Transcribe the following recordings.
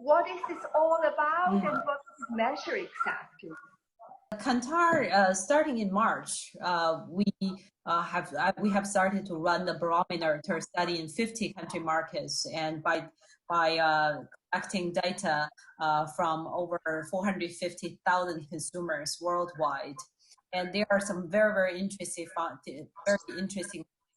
What is this all about and what does it measure exactly? Kantar, starting in March, we have started to run the Barometer study in 50 country markets, and by collecting data from over 450,000 consumers worldwide, and there are some very interesting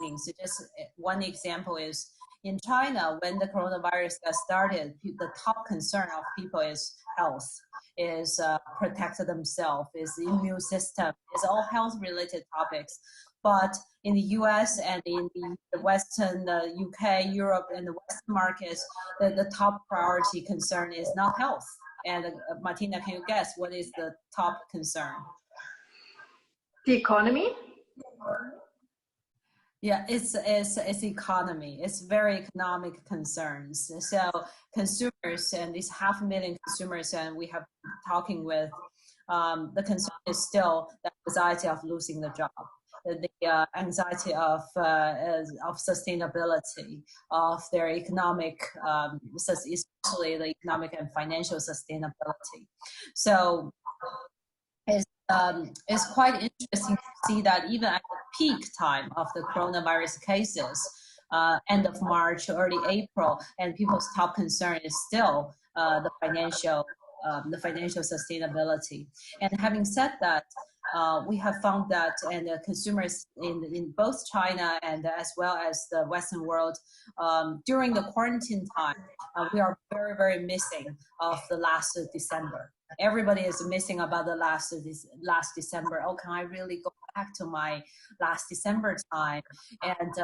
things. Just one example is in China, when the coronavirus got started, the top concern of people is health, is protect themselves, is the immune system, is all health related topics. But in the US and in the Western, UK, Europe, and the Western markets, the top priority concern is not health. And Martina, can you guess what is the top concern? The economy? Yeah, it's economy. It's very economic concerns. So consumers, and these 500,000 consumers, and we have been talking with, the concern is still the anxiety of losing the job, the anxiety of sustainability of their economic, especially the economic and financial sustainability. So it's quite interesting to see that even at the peak time of the coronavirus cases, end of March, early April, and people's top concern is still the financial sustainability. And having said that, we have found that, and consumers in both China and as well as the Western world, during the quarantine time, we are very missing of the last December. Everybody is missing about the last December. Oh, can I really go back to my last December time? And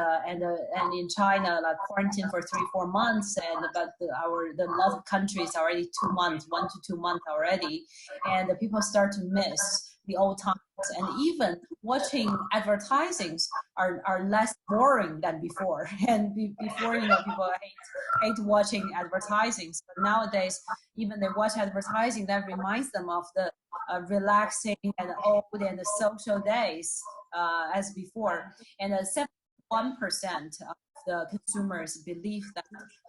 in China, like quarantine for 3-4 months, and but the lot of countries already 2 months, 1 to 2 months already, and the people start to miss the old times, and even watching advertisings are less boring than before. And before, people hate watching advertisings, but nowadays, even they watch advertising that reminds them of the relaxing and old and the social days as before. And 71% of the consumers believe that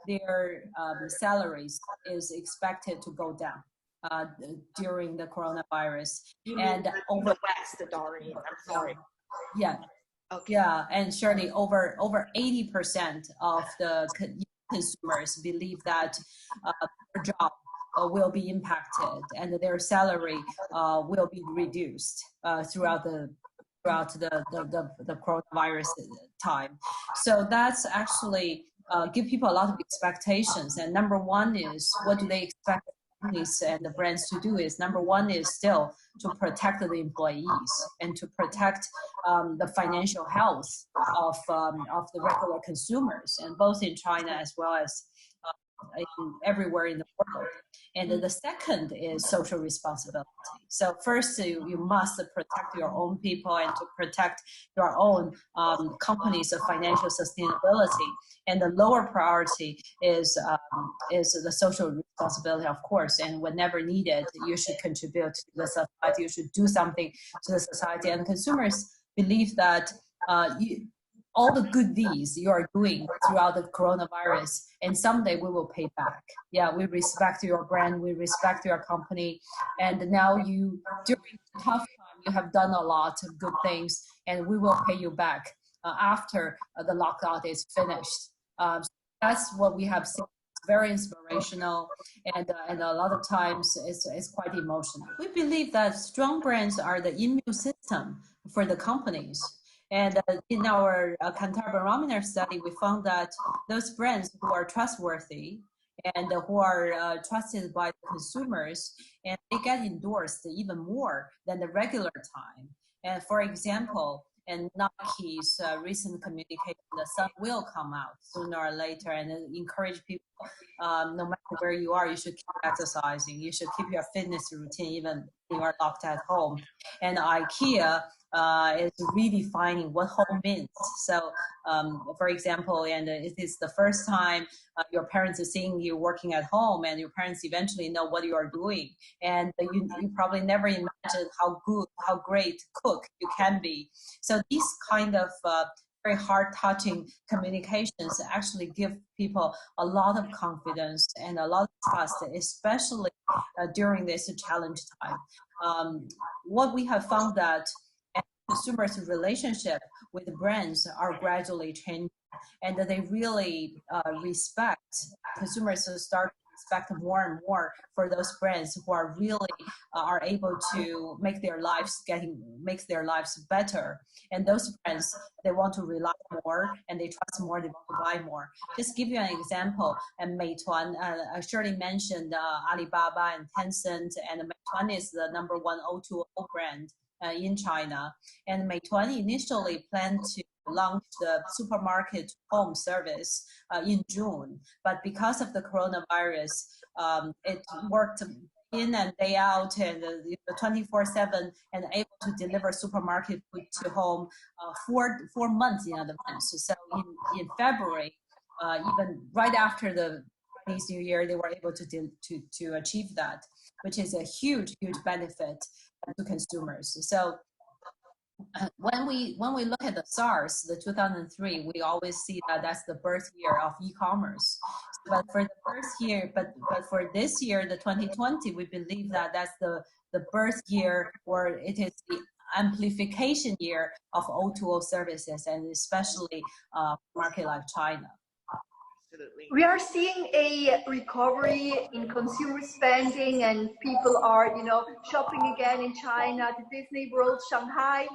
their salaries is expected to go down during the coronavirus. And over the West, Doreen, I'm sorry. Yeah. Okay. Yeah, and Shirley, over 80% of the consumers believe that their job will be impacted and their salary will be reduced throughout the coronavirus time. So that's actually give people a lot of expectations. And number one is, what do they expect companies and the brands to do? Is number one is still to protect the employees and to protect the financial health of the regular consumers, and both in China as well as everywhere in the world. And the second is social responsibility. So first, you must protect your own people and to protect your own companies of financial sustainability. And the lower priority is the social responsibility, of course. And whenever needed, you should contribute to the society. You should do something to the society. And consumers believe that all the good deeds you are doing throughout the coronavirus, and someday we will pay back. Yeah, we respect your brand, we respect your company, and now during the tough time, you have done a lot of good things, and we will pay you back after the lockdown is finished. So that's what we have seen. It's very inspirational, and a lot of times it's quite emotional. We believe that strong brands are the immune system for the companies. And in our Kantar Barometer study, we found that those brands who are trustworthy and who are trusted by the consumers, and they get endorsed even more than the regular time. And for example, in Nike's recent communication, the sun will come out sooner or later, and encourage people, no matter where you are, you should keep exercising. You should keep your fitness routine even if you are locked at home. And IKEA is redefining what home means. So, for example, and it is the first time your parents are seeing you working at home, and your parents eventually know what you are doing. And you probably never imagined how great cook you can be. So these kind of very heart-touching communications actually give people a lot of confidence and a lot of trust, especially during this challenge time. What we have found that consumers' relationship with brands are gradually changing, and that they really consumers start to respect more and more for those brands who are really are able to make their lives better. And those brands, they want to rely more and they trust more, they want to buy more. Just give you an example, and Meituan, Shirley mentioned Alibaba and Tencent, and Meituan is the #1 O2O brand in China. And Meituan initially planned to launch the supermarket home service in June, but because of the coronavirus, it worked in and day out and 24/7 and able to deliver supermarket food to home 4 months in advance. So in February, even right after the Chinese New Year, they were able to achieve that, which is a huge benefit to consumers. So when we look at the SARS, the 2003, we always see that that's the birth year of e-commerce. But for the first year, but for this year, the 2020, we believe that that's the birth year, or it is the amplification year of O2O services, and especially market like China. Absolutely. We are seeing a recovery in consumer spending, and people are, shopping again in China. The Disney World Shanghai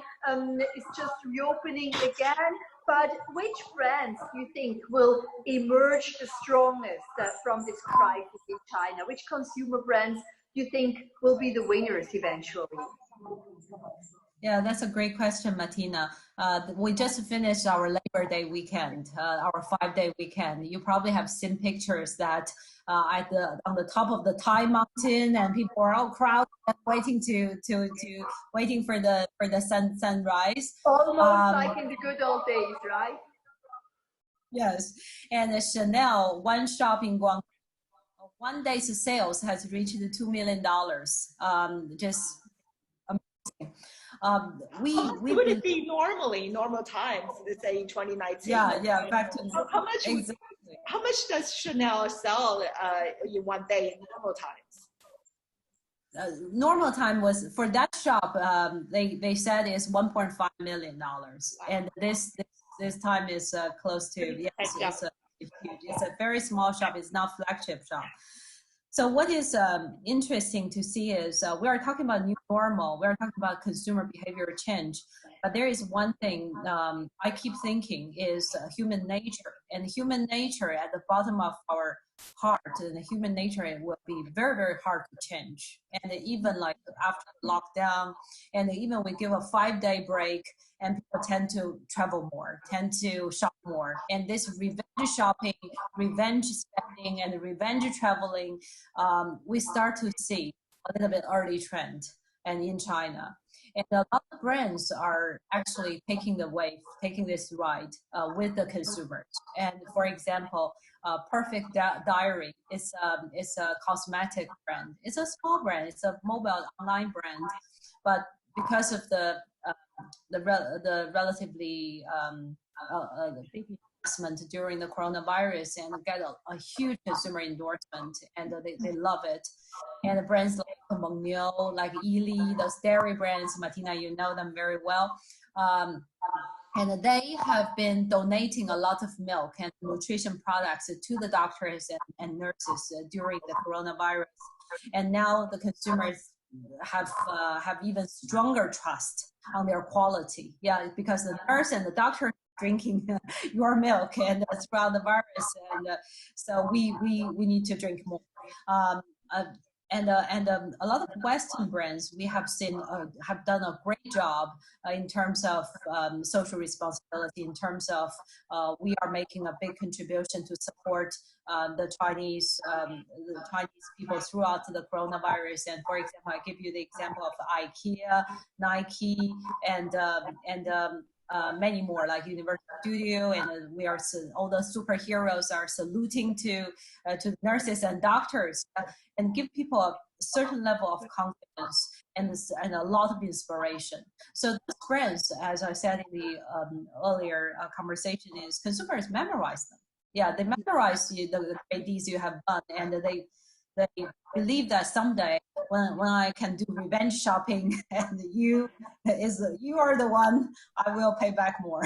is just reopening again. But which brands do you think will emerge the strongest from this crisis in China? Which consumer brands do you think will be the winners eventually? Yeah, that's a great question, Martina. We just finished our Labor Day weekend, our 5-day weekend. You probably have seen pictures that on the top of the Thai mountain, and people are all crowded waiting waiting for the sunrise. Almost like in the good old days, right? Yes, and the Chanel one shop in Guangdong, one day's sales has reached $2 million. Just amazing. Would it be normal times, let's say in 2019? Yeah, back to how much exactly. How much does Chanel sell in one day in normal times? Normal time was for that shop. They said is $1.5 million, and this time is close to it's a very small shop. It's not flagship shop. So what is interesting to see is we are talking about new normal. We are talking about consumer behavior change. But there is one thing I keep thinking is human nature. And human nature at the bottom of our heart, and the human nature, it will be very hard to change. And even like after lockdown, and even we give a 5-day break, and people tend to travel more, tend to shop more. And this revenge shopping, revenge spending, and revenge traveling, we start to see a little bit early trend and in China. And a lot of brands are actually taking the wave, taking this ride with the consumers. And for example, Perfect Diary is a cosmetic brand. It's a small brand. It's a mobile online brand, but because of the relatively big investment during the coronavirus, and get a huge consumer endorsement, and they love it. And the brands like Mengniu, like Yili, those dairy brands, Martina, you know them very well. And they have been donating a lot of milk and nutrition products to the doctors and nurses during the coronavirus. And now the consumers have even stronger trust on their quality. Yeah, because the nurse and the doctor drinking your milk and throughout the virus, and so we need to drink more. And a lot of Western brands we have seen have done a great job in terms of social responsibility, in terms of we are making a big contribution to support the Chinese people throughout the coronavirus. And for example, I give you the example of IKEA, Nike, and many more like Universal Studio, and we are all the superheroes are saluting to nurses and doctors, and give people a certain level of confidence and a lot of inspiration. So those brands, as I said in the earlier conversation, is consumers memorize them. Yeah, they memorize the great deeds you have done, and they believe that someday when I can do revenge shopping and you are the one, I will pay back more.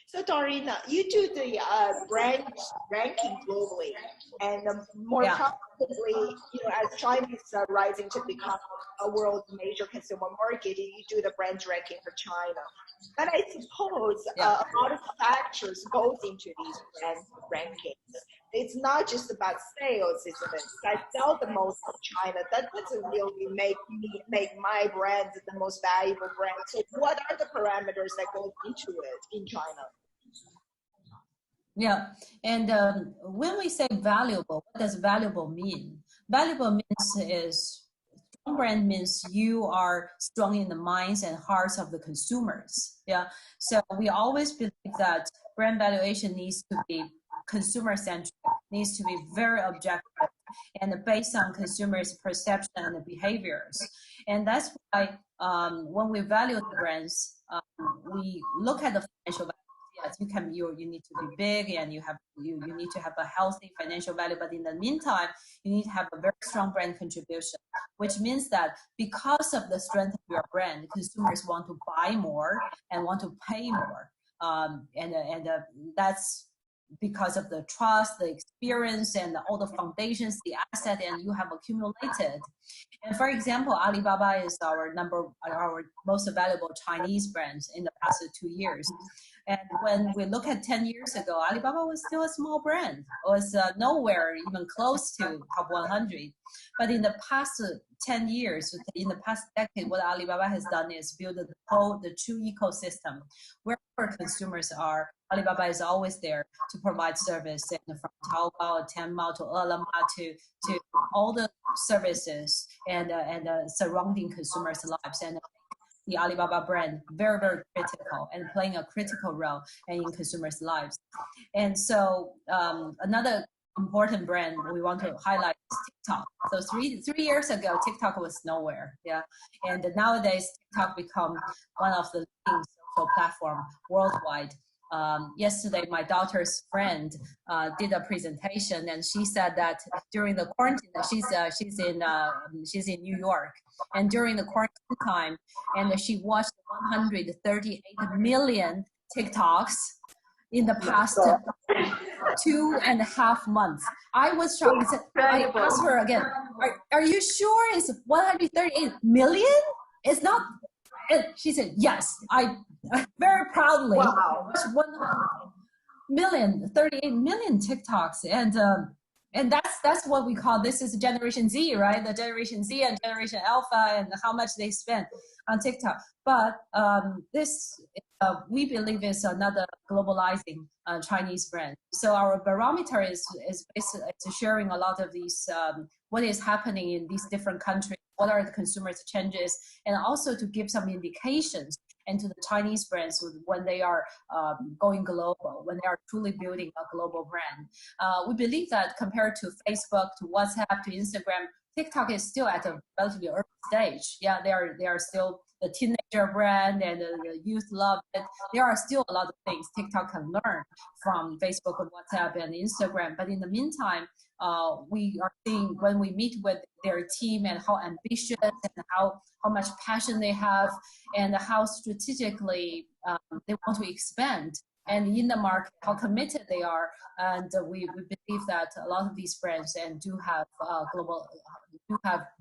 So Doreen, you do the brand ranking globally, and more probably, as China is rising to become a world major consumer market, you do the brand ranking for China. But I suppose a lot of factors goes into these brand rankings. It's not just about sales, isn't it? I sell the most in China. That doesn't really make my brand the most valuable brand. So what are the parameters that go into it in China? Yeah, and when we say valuable, what does valuable mean? Valuable means strong brand means you are strong in the minds and hearts of the consumers. Yeah, so we always believe that brand valuation needs to be consumer-centric, needs to be very objective and based on consumers' perception and behaviors. And that's why when we value the brands, we look at the financial value. Yes, you need to be big and you need to have a healthy financial value, but in the meantime, you need to have a very strong brand contribution, which means that because of the strength of your brand, consumers want to buy more and want to pay more. And that's because of the trust, the experience, and all the foundations, the asset, and you have accumulated. And for example, Alibaba is our most valuable Chinese brand in the past 2 years. And when we look at 10 years ago, Alibaba was still a small brand. It was nowhere even close to top 100. But in the past 10 years, in the past decade, what Alibaba has done is build the true ecosystem. Wherever consumers are, Alibaba is always there to provide service, and from Taobao, Tmall, to Ele.me, to all the services and surrounding consumers' lives. And the Alibaba brand very, very critical and playing a critical role in consumers' lives. And so another important brand we want to highlight is TikTok. So three years ago, TikTok was nowhere, and nowadays TikTok become one of the leading social platform worldwide. Yesterday, my daughter's friend did a presentation, and she said that during the quarantine, she's in New York, and during the quarantine time, and she watched 138 million TikToks in the past 2.5 months. I was shocked. I asked her again, are you sure it's 138 million? It's not. And she said, yes, I very proudly watched 38 million TikToks. And that's what we call, this is Generation Z, right? The Generation Z and Generation Alpha, and how much they spend on TikTok. But this, we believe, is another globalizing Chinese brand. So our barometer is basically sharing a lot of these, what is happening in these different countries, what are the consumers' changes, and also to give some indications into the Chinese brands when they are going global, when they are truly building a global brand. We believe that compared to Facebook, to WhatsApp, to Instagram, TikTok is still at a relatively early stage. Yeah, they are still the teenager brand, and the youth love it. There are still a lot of things TikTok can learn from Facebook and WhatsApp and Instagram. But in the meantime, we are seeing when we meet with their team and how ambitious and how much passion they have and how strategically they want to expand. And in the market, how committed they are, and we believe that a lot of these brands and do have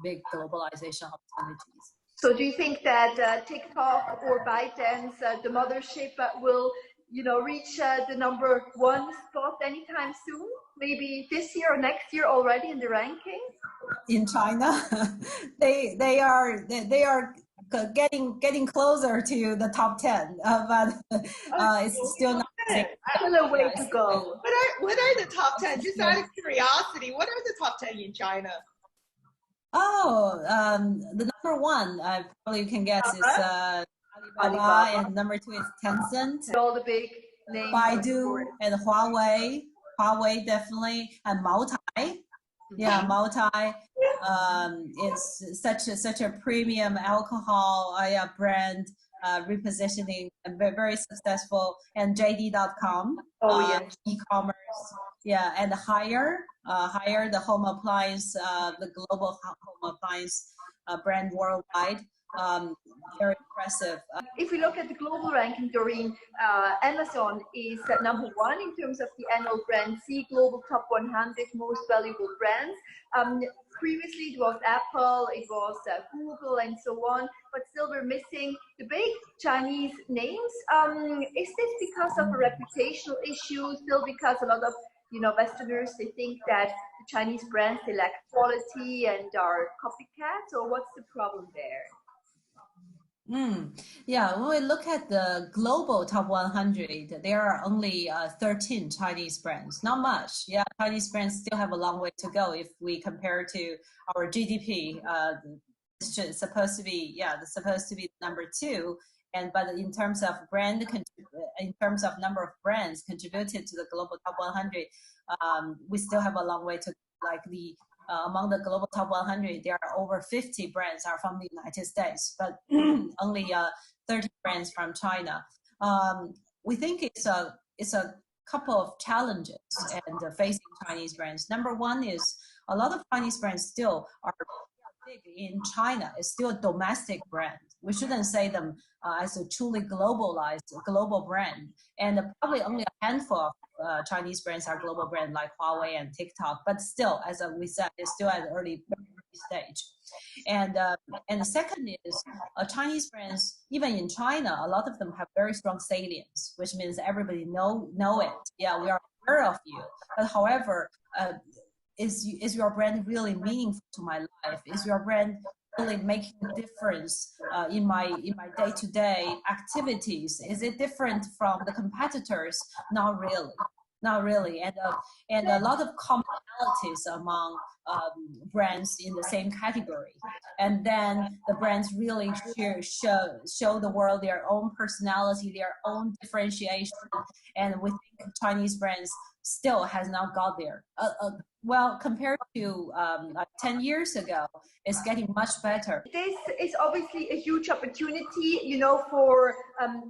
big globalization opportunities. So, do you think that TikTok or ByteDance, the mothership, will reach the #1 spot anytime soon? Maybe this year or next year already in the ranking? In China, they are getting closer to the top 10, but it's still not. Still a way to go. What are the top 10? Just out of curiosity, what are the top 10 in China? Oh, the #1, probably you can guess, is Alibaba, and #2 is Tencent. All the big names. Baidu and Huawei. Huawei definitely, and Moutai. Yeah, Moutai. It's such a premium alcohol brand, repositioning and very successful, and JD.com, e-commerce, yeah, and Hire the home appliance, the global home appliance brand worldwide. Very impressive. If we look at the global ranking, Doreen, Amazon is number 1 in terms of the annual BrandZ Global Top 100 Most Valuable Brands. Previously, it was Apple, it was Google, and so on, but still we're missing the big Chinese names. Is this because of a reputational issue? Still because a lot of Westerners, they think that the Chinese brands, they lack quality and are copycats, or what's the problem there? Yeah, when we look at the global top 100, there are only 13 Chinese brands, not much. Yeah, Chinese brands still have a long way to go if we compare to our GDP. It's supposed to be, number 2. But in terms of in terms of number of brands contributed to the global top 100, we still have a long way to go. Like among the global top 100, there are over 50 brands are from the United States, but only 30 brands from China. We think it's a couple of challenges and facing Chinese brands. Number 1 is a lot of Chinese brands still are big in China. It's still a domestic brand. We shouldn't say them as a truly globalized global brand. And probably only a handful of Chinese brands are global brands like Huawei and TikTok, but still, as we said, it's still at an early stage. And the second is Chinese brands, even in China, a lot of them have very strong salience, which means everybody know it. Yeah, we are aware of you. But however, is your brand really meaningful to my life? Is your brand really making a difference in my day-to-day activities? Is it different from the competitors? Not really. And a lot of commonalities among brands in the same category. And then the brands really show the world their own personality, their own differentiation. And we think Chinese brands still has not got there. Well, compared to like 10 years ago, it's getting much better. This is obviously a huge opportunity, for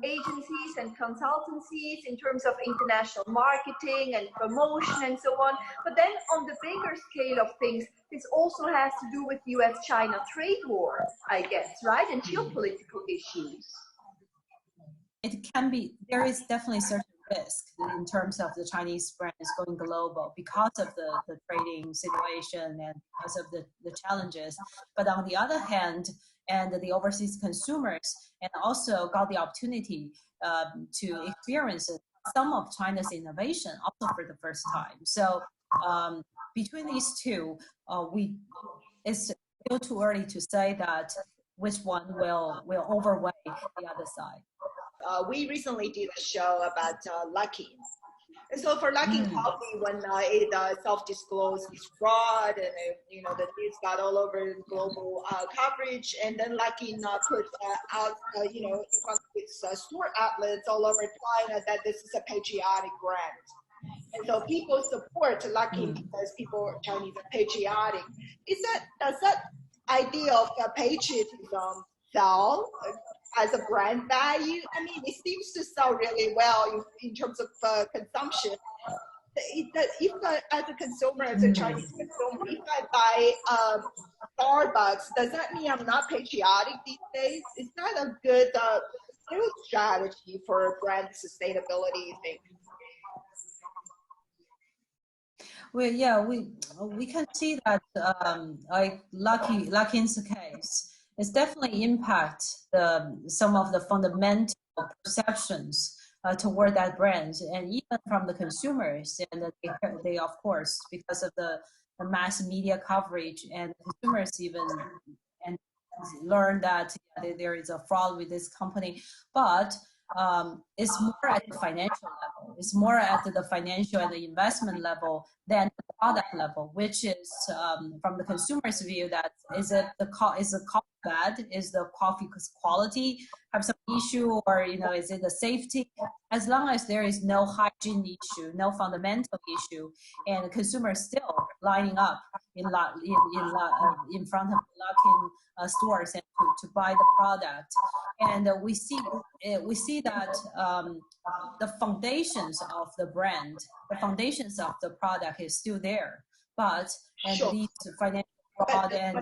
agencies and consultancies in terms of international marketing and promotion and so on. But then on the bigger scale of things, this also has to do with US-China trade war, I guess, right? And geopolitical issues. It can be, there is definitely certain risk in terms of the Chinese brands going global because of the trading situation and because of the challenges. But on the other hand, and the overseas consumers and also got the opportunity to experience some of China's innovation also for the first time. So between these two, it's still too early to say that which one will overweigh the other side. We recently did a show about Lucky. And so for Lucky Coffee, when it self-disclosed its fraud and the news got all over global coverage, and then Lucky put out in front of its store outlets all over China that this is a patriotic brand. And so people support Lucky because Chinese are patriotic. Does that idea of patriotism sell as a brand value? I mean, it seems to sell really well in terms of consumption. As a consumer, as a Chinese consumer, if I buy Starbucks, does that mean I'm not patriotic these days? Is that a good sales strategy for brand sustainability, you think? Well, yeah, we can see that like Lucky's case, it's definitely impact some of the fundamental perceptions toward that brand, and even from the consumers. And they of course, because of the mass media coverage, and consumers even learn that there is a fraud with this company. But it's more at the financial level. It's more at the financial and the investment level than the product level, which is from the consumer's view, that is the cost bad? Is the coffee quality have some issue, or is it the safety? As long as there is no hygiene issue, no fundamental issue, and consumers still lining up in front of Luckin stores and to buy the product, and we see that the foundations of the brand, the foundations of the product is still there, but these financial fraud and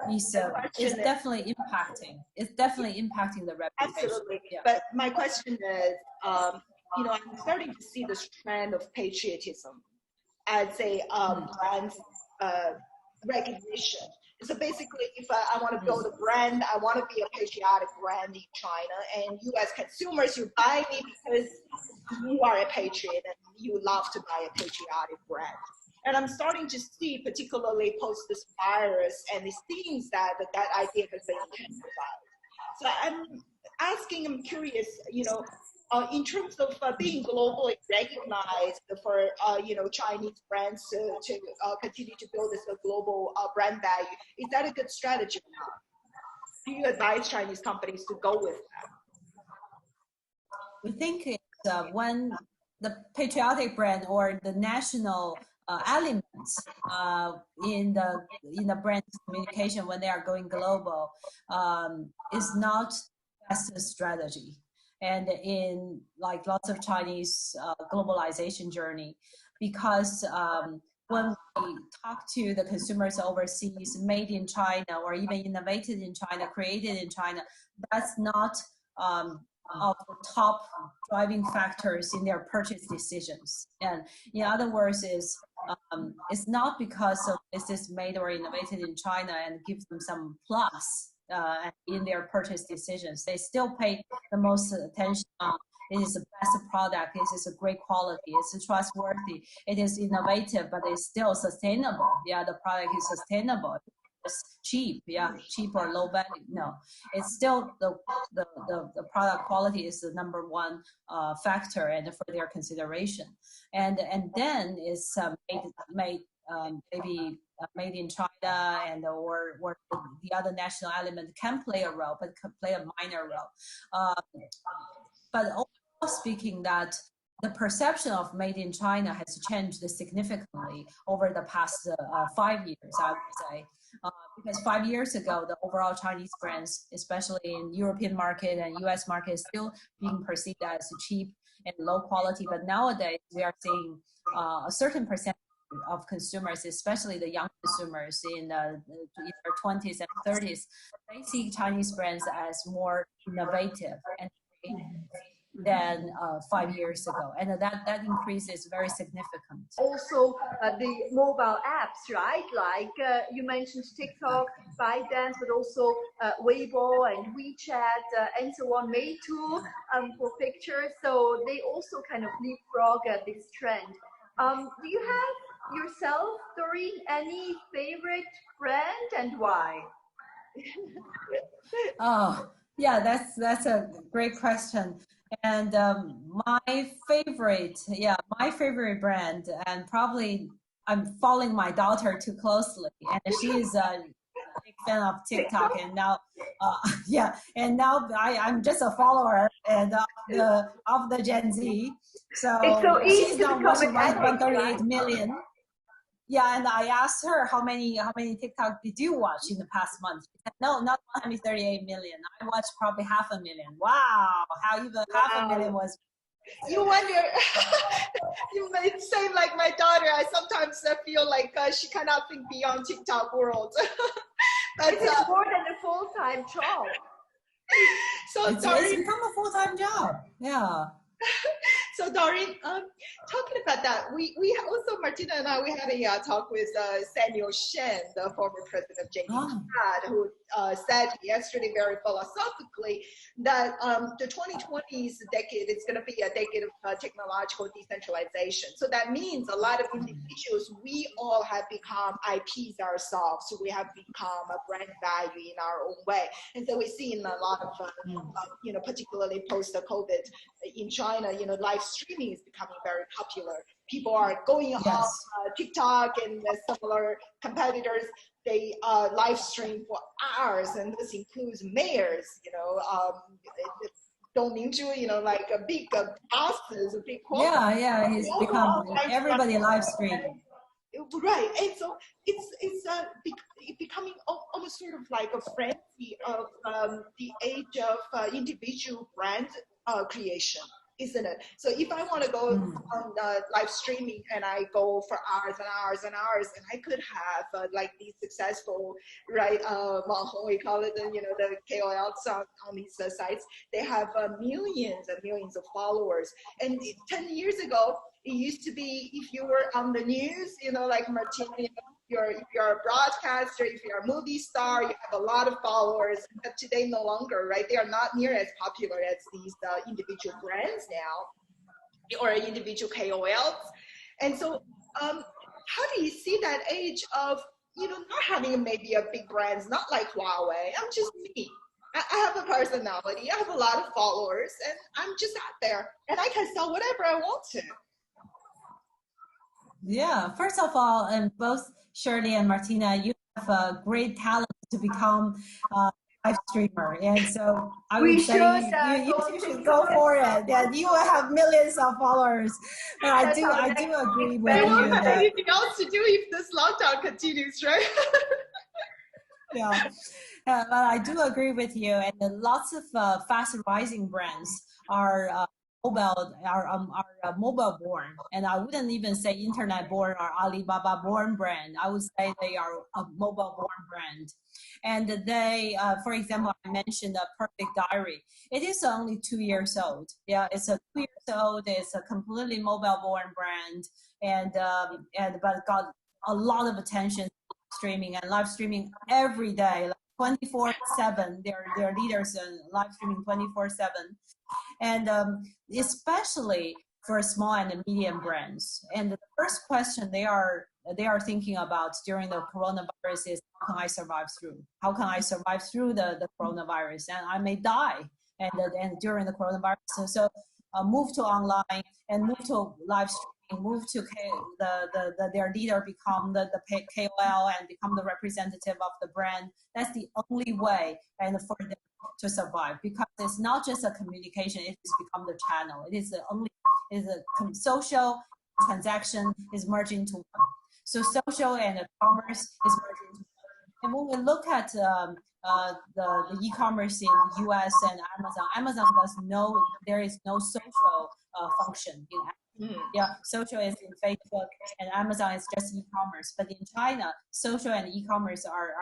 these is definitely impacting. It's definitely impacting the reputation. Absolutely. Yeah. But my question is, I'm starting to see this trend of patriotism as a brand's recognition. So basically, if I want to build a brand, I want to be a patriotic brand in China, and you as consumers, you buy me because you are a patriot and you love to buy a patriotic brand. And I'm starting to see, particularly post this virus, and it seems that idea has been intensified. So I'm curious, in terms of being globally recognized for, Chinese brands to continue to build this global brand value, is that a good strategy or not? Do you advise Chinese companies to go with that? We think it's when the patriotic brand or the national elements in the brand communication when they are going global is not the best strategy. And in like lots of Chinese globalization journey, because when we talk to the consumers overseas, made in China or even innovated in China, created in China, that's not of the top driving factors in their purchase decisions. And in other words, it's not because of this is made or innovated in China and gives them some plus in their purchase decisions. They still pay the most attention on it is the best product, it is a great quality, it's trustworthy, it is innovative, but it's still sustainable. Yeah, the product is sustainable. It's cheap, cheap or low value. No, it's still the product quality is the number one factor and for their consideration. And then it's made made in China and or the other national element can play a role, but can play a minor role. But overall speaking, that the perception of made in China has changed significantly over the past 5 years, I would say. Because 5 years ago, the overall Chinese brands, especially in European market and US market, is still being perceived as cheap and low quality. But nowadays, we are seeing a certain percentage of consumers, especially the young consumers in their 20s and 30s, they see Chinese brands as more innovative and than 5 years ago, and that increase is very significant. Also, the mobile apps, right? Like you mentioned TikTok, ByteDance, but also Weibo and WeChat and so on, Meitu for pictures. So they also kind of leapfrog this trend. Do you have yourself, Doreen, any favorite brand and why? Oh, yeah, that's a great question. And my favorite brand, and probably I'm following my daughter too closely, and she is a big fan of TikTok, and now, I'm just a follower and of the Gen Z. So it's so easy she's to now watching 138 right? million. Yeah, and I asked her how many TikTok did you watch in the past month? She said, no, not 138 million. I watched probably 500,000. Wow, how even 500,000 was. You wonder, you may say like my daughter, I sometimes feel like she cannot think beyond TikTok world. But it's more than a full-time job. So it's become a full-time job. Yeah. So Doreen, talking about that, we also, Martina and I, we had a talk with Samuel Shen, the former president of JD, who said yesterday very philosophically that the 2020s decade is going to be a decade of technological decentralization. So that means a lot of individuals, we all have become IPs ourselves. So we have become a brand value in our own way. And so we see in a lot of, particularly post-COVID in China, live streaming is becoming very popular. People are going on TikTok and the similar competitors. They live stream for hours, and this includes mayors, like a big bosses, a big corporate. Yeah, he's become everybody live stream. Right, and so it's becoming almost sort of like a frenzy of the age of individual brand creation, isn't it? So if I want to go on live streaming and I go for hours and hours and hours, and I could have like these successful, right, we call it, the KOLs on these sites, they have millions and millions of followers. And 10 years ago, it used to be if you were on the news, like Martina, if you're a broadcaster, if you're a movie star, you have a lot of followers. But today, no longer, right? They are not near as popular as these individual brands now, or individual KOLs. And so, how do you see that age of, not having maybe a big brands, not like Huawei? I'm just me. I have a personality. I have a lot of followers, and I'm just out there, and I can sell whatever I want to. Yeah, first of all, and both Shirley and Martina, you have a great talent to become a live streamer, and so I would say you should go for it. And you will have millions of followers. But I do agree with you. They won't have anything else to do if this lockdown continues, right? Yeah, but I do agree with you. And lots of fast rising brands are mobile born, and I wouldn't even say internet born or Alibaba born brand. I would say they are a mobile born brand. And they, for example, I mentioned a Perfect Diary. It is only 2 years old. Yeah, it's a 2 years old. It's a completely mobile born brand, but got a lot of attention streaming and live streaming every day, like 24/7. They're leaders in live streaming 24/7. And especially for small and medium brands. And the first question they are thinking about during the coronavirus is, how can I survive through? How can I survive through the coronavirus? And I may die and during the coronavirus. So move to online and move to live streaming, move to their leader, become the KOL and become the representative of the brand. That's the only way and for them to survive, because it's not just a communication, it has become the channel. It is a social transaction is merging into one. So social and commerce is merging into one. And when we look at the e-commerce in the US and Amazon there is no social function in Amazon. Yeah, social is in Facebook and Amazon is just e-commerce. But in China, social and e-commerce are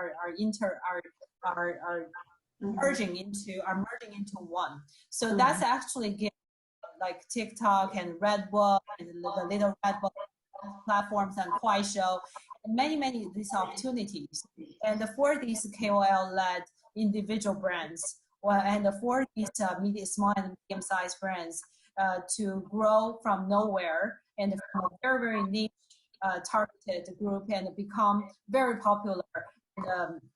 merging into one. So that's actually give like TikTok and Red Bull and the little Red Bull platforms and Kuaishou and many these opportunities. And for these KOL-led individual brands, and for these small and medium-sized brands to grow from nowhere and from a very niche targeted group and become very popular.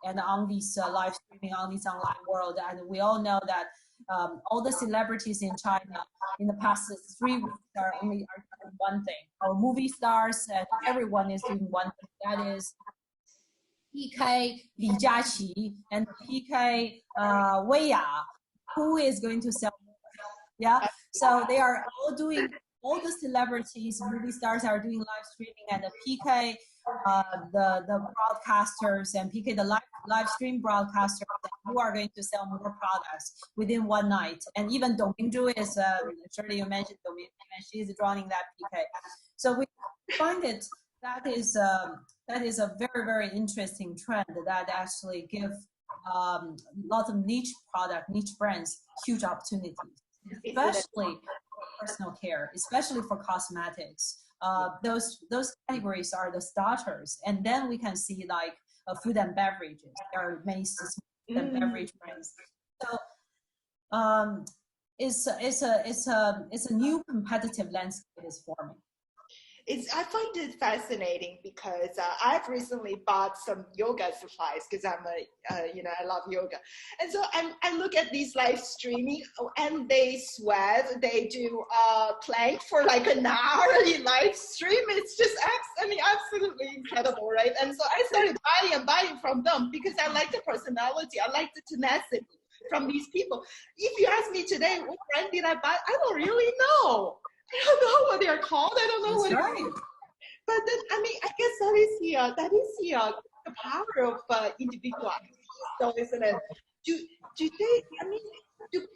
And on these live streaming, on this online world. And we all know that all the celebrities in China in the past 3 weeks are doing one thing. Our movie stars and everyone is doing one thing. That is PK Li Jiaqi and PK Wei Ya, who is going to sell more. Yeah, so they are all doing, all the celebrities, movie stars are doing live streaming, and the PK, the broadcasters, and PK, the live stream broadcasters, who are going to sell more products within one night. And even Doreen is, Shirley, you mentioned Doreen, and she's drawing that PK. So we find it that is a very interesting trend that actually give lots of niche brands huge opportunities, especially personal care, especially for cosmetics. Those categories are the starters, and then we can see like food and beverages. There are many food and beverage brands. So it's a new competitive landscape is forming. I find it fascinating because I've recently bought some yoga supplies because I love yoga. And so I look at these live streaming and they sweat, they do plank for like an hour in live stream. It's just absolutely incredible, right? And so I started buying from them because I like the personality, I like the tenacity from these people. If you ask me today, what brand did I buy? I don't really know. I don't know what they're called. I don't know That's what. right. But then, I guess that is the power of individuality. So, isn't it? Do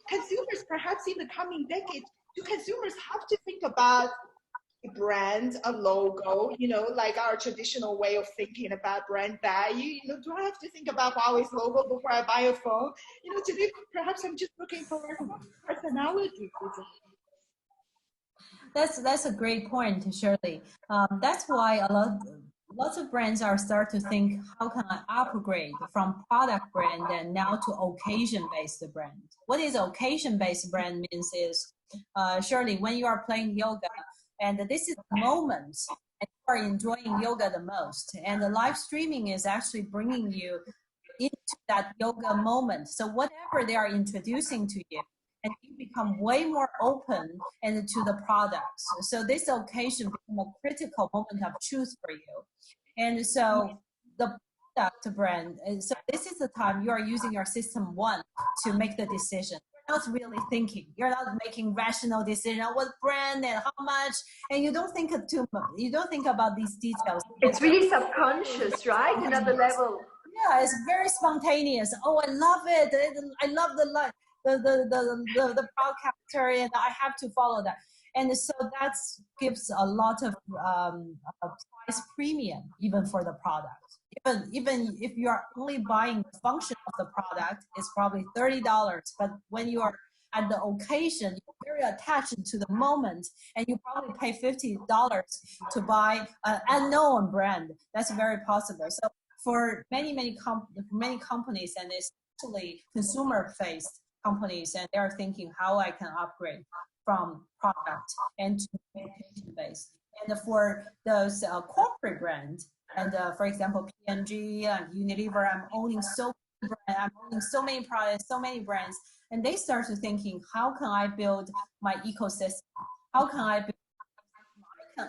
consumers perhaps in the coming decades, do consumers have to think about a brand, a logo, like our traditional way of thinking about brand value? Do I have to think about Huawei's logo before I buy a phone? Today perhaps I'm just looking for personality. That's a great point, Shirley. That's why lots of brands are start to think, how can I upgrade from product brand and now to occasion-based brand? What is occasion-based brand means is, Shirley, when you are playing yoga, and this is the moment and you are enjoying yoga the most, and the live streaming is actually bringing you into that yoga moment. So whatever they are introducing to you, and you become way more open and to the products. So this occasion become a critical moment of truth for you. And so the product brand, and so this is the time you are using your system one to make the decision. You're not really thinking. You're not making rational decision on what brand and how much, and you don't think too much. You don't think about these details. It's really subconscious, right? Another level. Yeah, it's very spontaneous. Oh, I love it. I love the broadcaster, and I have to follow that. And so that gives a lot of price premium even for the product. Even if you are only buying the function of the product, it's probably $30. But when you are at the occasion, you're very attached to the moment, and you probably pay $50 to buy an unknown brand. That's very possible. So for many companies, and especially consumer-faced companies, and they're thinking how I can upgrade from product and to location-based. And for those corporate brands, and for example, P&G and Unilever, I'm owning so many products, so many brands, and they start to thinking, how can I build my ecosystem? How can I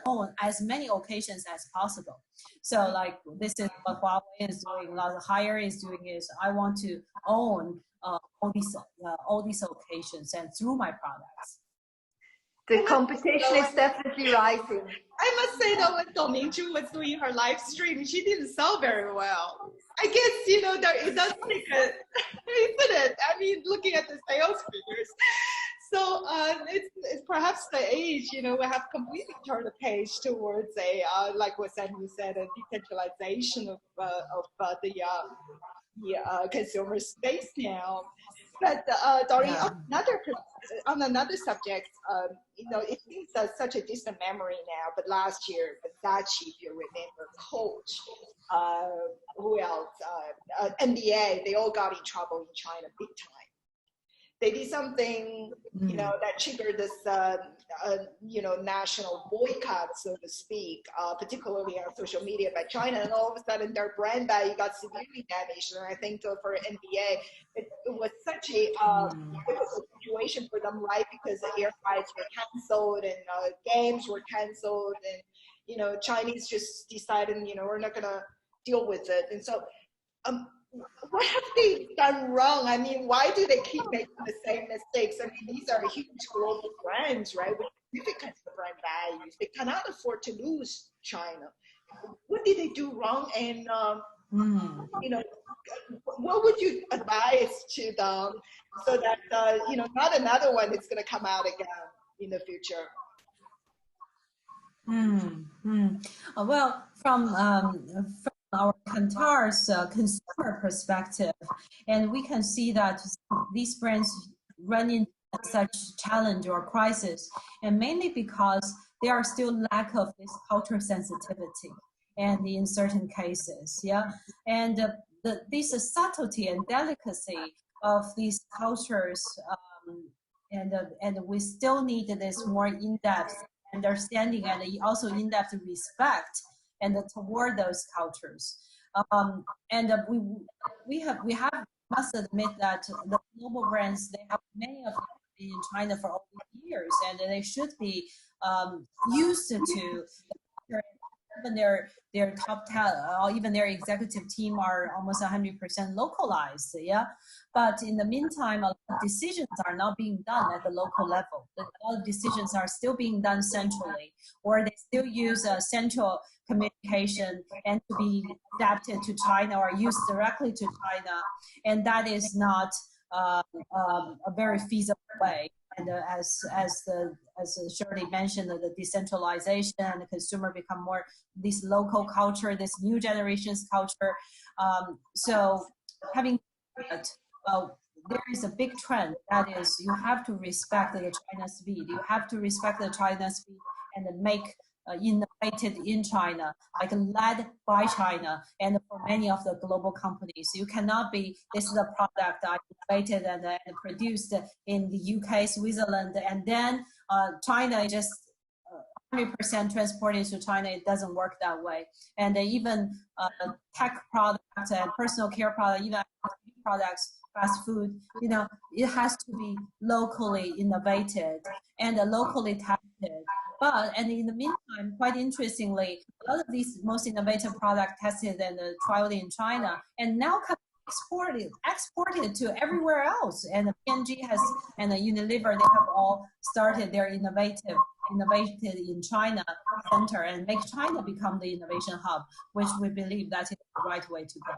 own as many occasions as possible? So like this is what Huawei is doing, a lot of Haier is doing is, I want to own all these occasions and through my products. The competition is definitely rising. I must say that when Dong Mingzhu was doing her live stream, she didn't sell very well. I guess, it does take isn't it? I mean, looking at the sales figures. So it's perhaps the age, we have completely turned the page towards like what Sandy said, a decentralization of the consumer space now. But Doreen, on another subject, it seems such a distant memory now, but last year, Versace, if you remember, Coach, who else, NBA, they all got in trouble in China big time. They did something, that triggered this, national boycott, so to speak, particularly on social media by China. And all of a sudden, their brand value got severely damaged. And I think for NBA, it was such a difficult situation for them, right? Because the air flights were canceled and games were canceled, and Chinese just decided, we're not gonna deal with it. And so, what have they done wrong? I mean, why do they keep making the same mistakes? I mean, these are huge global brands, right, with significant brand values. They cannot afford to lose China. What did they do wrong? And, what would you advise to them so that, not another one is going to come out again in the future? Well, from our Kantar's consumer perspective, and we can see that these brands run into such challenge or crisis, and mainly because there are still lack of this cultural sensitivity, and in certain cases, and this subtlety and delicacy of these cultures, and we still need this more in-depth understanding and also in-depth respect and toward those cultures. We must admit that the global brands, they have many of them in China for all these years, and they should be used to the culture. Even their top talent, or even their executive team are almost 100% localized, yeah. But in the meantime, a lot of decisions are not being done at the local level. A lot of decisions are still being done centrally, or they still use central communication and to be adapted to China or used directly to China, and that is not a very feasible way. And as Shirley mentioned, the decentralization, the consumer become more this local culture, this new generation's culture. So having said that, there is a big trend that is you have to respect the China speed. You have to respect the China speed and make innovated in China, like led by China, and for many of the global companies. You cannot be, this is a product I innovated and produced in the UK, Switzerland, and then China just 100% transported to China. It doesn't work that way. And even tech products and personal care products, even products, fast food, you know, it has to be locally innovated and locally tested. But, and in the meantime, quite interestingly, a lot of these most innovative products tested and trialed in China, and now exported to everywhere else. And the P&G has, and the Unilever, they have all started their innovated in China center and make China become the innovation hub, which we believe that is the right way to go.